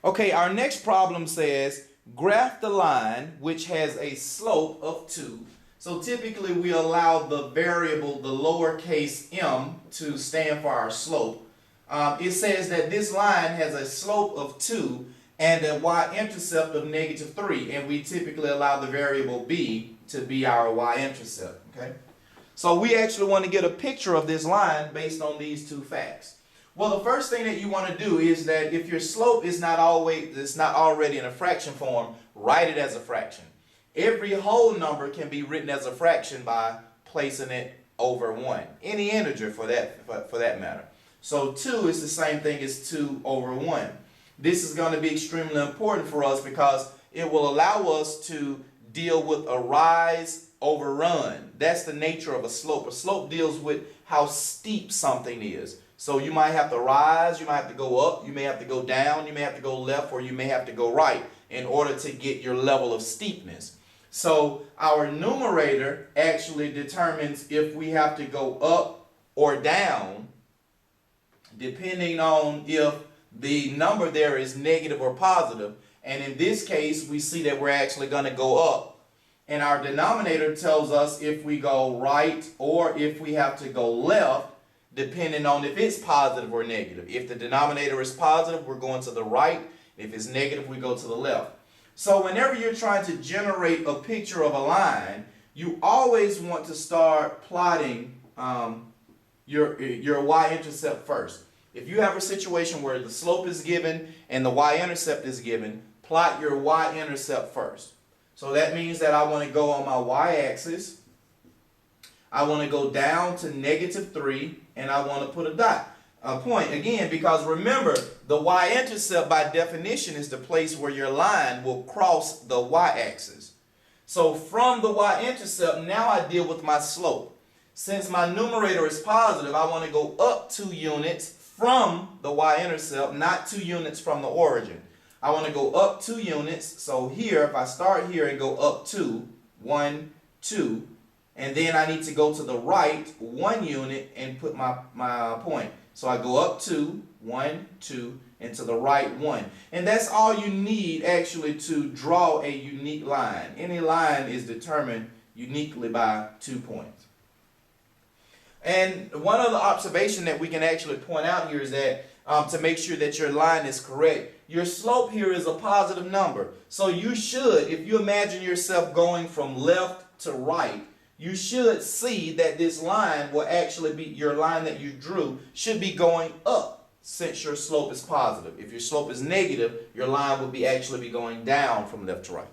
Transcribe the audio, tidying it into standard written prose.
Okay, our next problem says graph the line which has a slope of 2. So typically we allow the variable, the lowercase m, to stand for our slope. It says that this line has a slope of 2 and a y-intercept of -3, and we typically allow the variable b to be our y-intercept. Okay, so we actually want to get a picture of this line based on these two facts. Well, the first thing that you want to do is that if your slope is not already in a fraction form, write it as a fraction. Every whole number can be written as a fraction by placing it over 1. Any integer for that matter. So 2 is the same thing as 2 over 1. This is going to be extremely important for us because it will allow us to deal with a rise over run. That's the nature of a slope. A slope deals with how steep something is. So you might have to rise, you might have to go up, you may have to go down, you may have to go left, or you may have to go right in order to get your level of steepness. So our numerator actually determines if we have to go up or down depending on if the number there is negative or positive. And in this case, we see that we're actually going to go up. And our denominator tells us if we go right or if we have to go left, depending on if it's positive or negative. If the denominator is positive, we're going to the right. If it's negative, we go to the left. So whenever you're trying to generate a picture of a line, you always want to start plotting your y-intercept first. If you have a situation where the slope is given and the y-intercept is given, plot your y-intercept first. So that means that I want to go on my y-axis. I want to go down to -3, and I want to put a point again, because remember, the y-intercept by definition is the place where your line will cross the y-axis. So from the y-intercept, now I deal with my slope. Since my numerator is positive, I want to go up 2 units from the y-intercept, not 2 units from the origin. I want to go up 2 units. So here, if I start here and go up 2, 1, 2, and then I need to go to the right 1 unit and put my point. So I go up 2, 1, 2, and to the right 1. And that's all you need actually to draw a unique line. Any line is determined uniquely by 2 points. And one other observation that we can actually point out here is that to make sure that your line is correct, your slope here is a positive number. So you should, if you imagine yourself going from left to right, you should see that this line will actually be, your line that you drew should be going up since your slope is positive. If your slope is negative, your line will actually be going down from left to right.